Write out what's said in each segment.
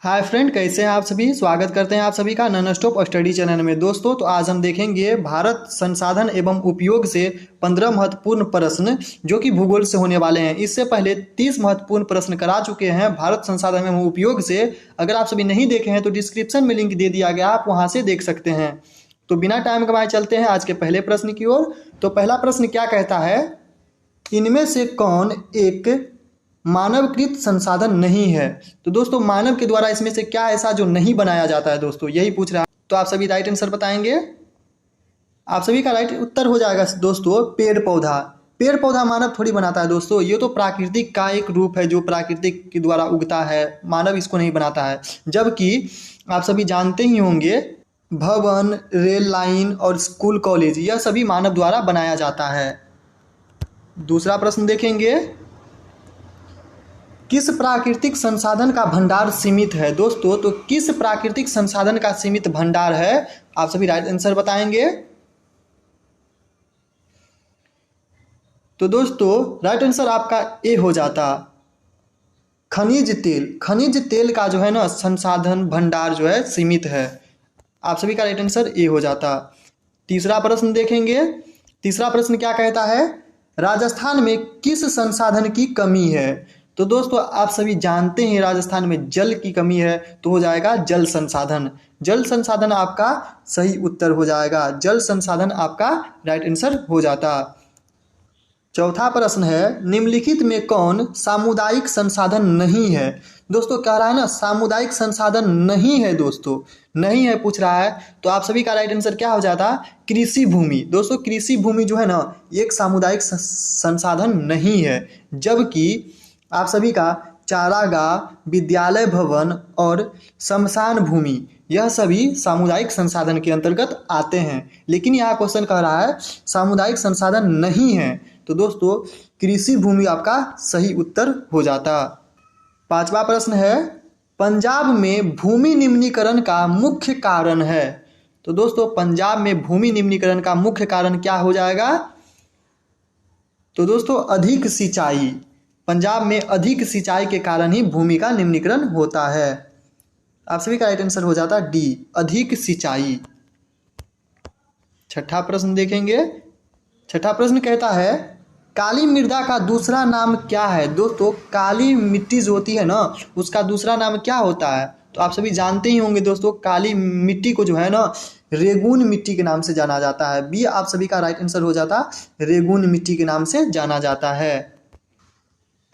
Hi friend, कैसे हैं आप सभी। स्वागत करते हैं आप सभी का नॉन स्टॉप स्टडी चैनल में। दोस्तों, तो आज हम देखेंगे भारत संसाधन एवं उपयोग से 15 महत्वपूर्ण प्रश्न जो कि भूगोल से होने वाले हैं। इससे पहले 30 महत्वपूर्ण प्रश्न करा चुके हैं भारत संसाधन एवं उपयोग से। अगर आप सभी नहीं देखे हैं तो डिस्क्रिप्शन में लिंक दे दिया गया, आप वहाँ से देख सकते हैं। तो बिना टाइम गवाए चलते हैं आज के पहले प्रश्न की ओर। तो पहला प्रश्न क्या कहता है, इनमें से कौन एक मानवकृत संसाधन नहीं है। तो दोस्तों, मानव के द्वारा इसमें से क्या ऐसा जो नहीं बनाया जाता है, दोस्तों यही पूछ रहा है। तो आप सभी राइट आंसर बताएंगे। आप सभी का राइट उत्तर हो जाएगा दोस्तों पेड़ पौधा। पेड़ पौधा मानव थोड़ी बनाता है दोस्तों, ये तो प्राकृतिक का एक रूप है जो प्राकृतिक के द्वारा उगता है, मानव इसको नहीं बनाता है। जबकि आप सभी जानते ही होंगे भवन, रेल लाइन और स्कूल कॉलेज यह सभी मानव द्वारा बनाया जाता है। दूसरा प्रश्न देखेंगे, किस प्राकृतिक संसाधन का भंडार सीमित है। दोस्तों, तो किस प्राकृतिक संसाधन का सीमित भंडार है, आप सभी राइट आंसर बताएंगे। तो दोस्तों, राइट आंसर आपका ए हो जाता खनिज तेल। खनिज तेल का जो है ना संसाधन भंडार जो है सीमित है। आप सभी का राइट आंसर ए हो जाता। तीसरा प्रश्न देखेंगे। तीसरा प्रश्न क्या कहता है, राजस्थान में किस संसाधन की कमी है। तो दोस्तों, आप सभी जानते हैं राजस्थान में जल की कमी है, तो हो जाएगा जल संसाधन। जल संसाधन आपका सही उत्तर हो जाएगा। जल संसाधन आपका राइट आंसर हो जाता। चौथा प्रश्न है, निम्नलिखित में कौन सामुदायिक संसाधन नहीं है। दोस्तों, कह रहा है ना सामुदायिक संसाधन नहीं है, दोस्तों नहीं है पूछ रहा है। तो आप सभी का राइट आंसर क्या हो जाता, कृषि भूमि। दोस्तों, कृषि भूमि जो है ना एक सामुदायिक संसाधन नहीं है। जबकि आप सभी का चारागाह, विद्यालय भवन और श्मशान भूमि यह सभी सामुदायिक संसाधन के अंतर्गत आते हैं। लेकिन यहाँ क्वेश्चन कह रहा है सामुदायिक संसाधन नहीं है, तो दोस्तों कृषि भूमि आपका सही उत्तर हो जाता। पांचवा प्रश्न है, पंजाब में भूमि निम्नीकरण का मुख्य कारण है। तो दोस्तों, पंजाब में भूमि निम्नीकरण का मुख्य कारण क्या हो जाएगा। तो दोस्तों, अधिक सिंचाई। पंजाब में अधिक सिंचाई के कारण ही भूमि का निम्नीकरण होता है। आप सभी का राइट आंसर हो जाता डी, अधिक सिंचाई। छठा प्रश्न देखेंगे। छठा प्रश्न कहता है, काली मृदा का दूसरा नाम क्या है। दोस्तों, काली मिट्टी जो होती है ना उसका दूसरा नाम क्या होता है। तो आप सभी जानते ही होंगे दोस्तों, काली मिट्टी को जो है ना रेगून मिट्टी के नाम से जाना जाता है। बी आप सभी का राइट आंसर हो जाता, रेगून मिट्टी के नाम से जाना जाता है।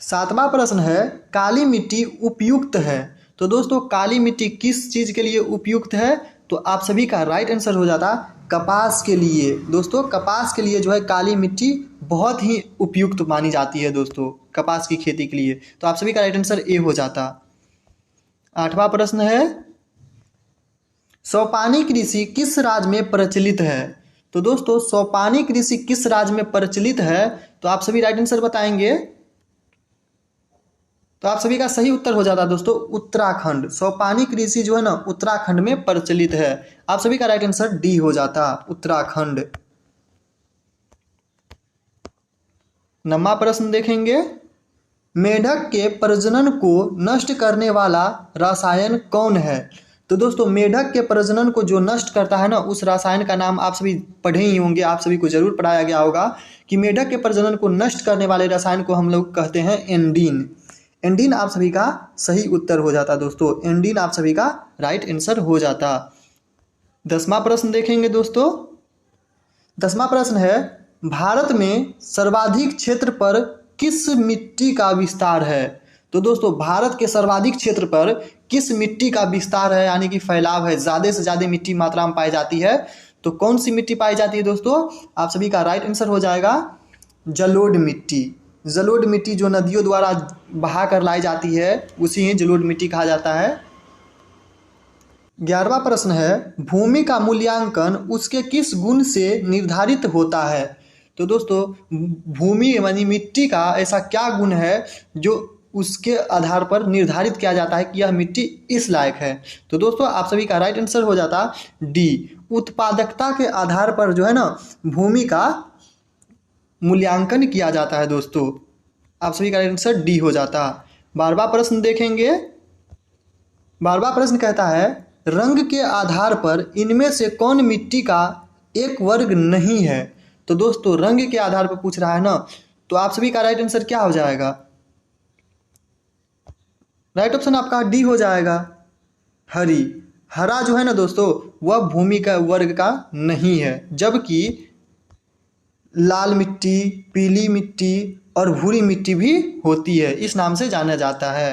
सातवां प्रश्न है, काली मिट्टी उपयुक्त है। तो दोस्तों, काली मिट्टी किस चीज़ के लिए उपयुक्त है। तो आप सभी का राइट आंसर हो जाता कपास के लिए। दोस्तों, कपास के लिए जो है काली मिट्टी बहुत ही उपयुक्त मानी जाती है दोस्तों, कपास की खेती के लिए। तो आप सभी का राइट आंसर ए हो जाता। आठवां प्रश्न है, सोपानी कृषि किस राज्य में प्रचलित है। तो दोस्तों, सोपानी कृषि किस राज्य में प्रचलित है, तो आप सभी राइट आंसर बताएंगे। तो आप सभी का सही उत्तर हो जाता दोस्तों उत्तराखंड। सोपानी कृषि जो है ना उत्तराखंड में प्रचलित है। आप सभी का राइट आंसर डी हो जाता, उत्तराखंड। नौवां प्रश्न देखेंगे, मेढक के प्रजनन को नष्ट करने वाला रसायन कौन है। तो दोस्तों, मेढक के प्रजनन को जो नष्ट करता है ना उस रसायन का नाम आप सभी पढ़े ही होंगे, आप सभी को जरूर पढ़ाया गया होगा कि मेढक के प्रजनन को नष्ट करने वाले रसायन को हम लोग कहते हैं एंडीन। एंडीन आप सभी का सही उत्तर हो जाता दोस्तों, एंडीन आप सभी का राइट आंसर हो जाता। 10वां प्रश्न देखेंगे दोस्तों। 10वां प्रश्न है, भारत में सर्वाधिक क्षेत्र पर किस मिट्टी का विस्तार है। तो दोस्तों, भारत के सर्वाधिक क्षेत्र पर किस मिट्टी का विस्तार है, यानी कि फैलाव है, ज़्यादा से ज़्यादा मिट्टी मात्रा में पाई जाती है। तो कौन सी मिट्टी पाई जाती है दोस्तों, आप सभी का राइट आंसर हो जाएगा जलोढ़ मिट्टी। जलोढ़ मिट्टी जो नदियों द्वारा बहा कर लाई जाती है उसी ही जलोढ़ मिट्टी कहा जाता है। 11वां प्रश्न है, भूमि का मूल्यांकन उसके किस गुण से निर्धारित होता है। तो दोस्तों, भूमि यानी मिट्टी का ऐसा क्या गुण है जो उसके आधार पर निर्धारित किया जाता है कि यह मिट्टी इस लायक है। तो दोस्तों, आप सभी का राइट आंसर हो जाता डी, उत्पादकता के आधार पर जो है ना भूमि का मूल्यांकन किया जाता है दोस्तों। आप सभी का आंसर डी हो जाता। 12वां प्रश्न देखेंगे, 12वां प्रश्न कहता है रंग के आधार पर इनमें से कौन मिट्टी का एक वर्ग नहीं है। तो दोस्तों रंग के आधार पर पूछ रहा है ना, तो आप सभी का राइट आंसर क्या हो जाएगा? राइट ऑप्शन आपका डी हो जाएगा, हरी। हरा जो है ना दोस्तों वह भूमि का वर्ग का नहीं है, जबकि लाल मिट्टी, पीली मिट्टी और भूरी मिट्टी भी होती है, इस नाम से जाना जाता है।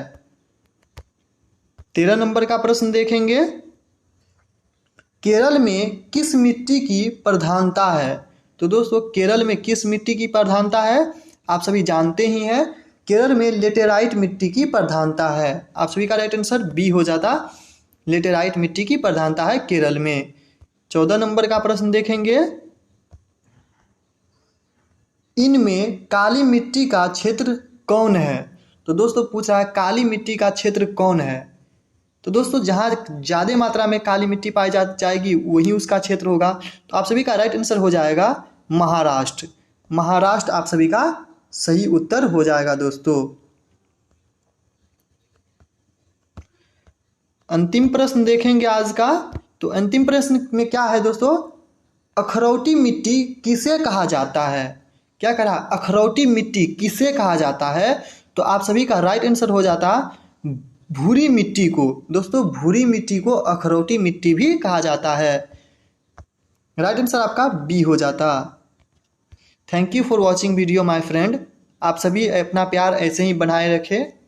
13 नंबर का प्रश्न देखेंगे, केरल में किस मिट्टी की प्रधानता है। तो दोस्तों केरल में किस मिट्टी की प्रधानता है, आप सभी जानते ही हैं, केरल में लेटेराइट मिट्टी की प्रधानता है। आप सभी का राइट आंसर बी हो जाता, लेटेराइट मिट्टी की प्रधानता है केरल में। 14 नंबर का प्रश्न देखेंगे, इनमें काली मिट्टी का क्षेत्र कौन है। तो दोस्तों पूछ रहा है काली मिट्टी का क्षेत्र कौन है। तो दोस्तों जहाँ ज़्यादा मात्रा में काली मिट्टी पाई जाएगी वही उसका क्षेत्र होगा। तो आप सभी का राइट आंसर हो जाएगा महाराष्ट्र। महाराष्ट्र आप सभी का सही उत्तर हो जाएगा दोस्तों। अंतिम प्रश्न देखेंगे आज का। तो अंतिम प्रश्न में क्या है दोस्तों, अखरौटी मिट्टी किसे कहा जाता है। क्या कहा, अखरौटी मिट्टी किसे कहा जाता है। तो आप सभी का राइट आंसर हो जाता भूरी मिट्टी को। दोस्तों भूरी मिट्टी को अखरौटी मिट्टी भी कहा जाता है। राइट आंसर आपका बी हो जाता। Thank you for watching video my friend. आप सभी अपना प्यार ऐसे ही बनाए रखें।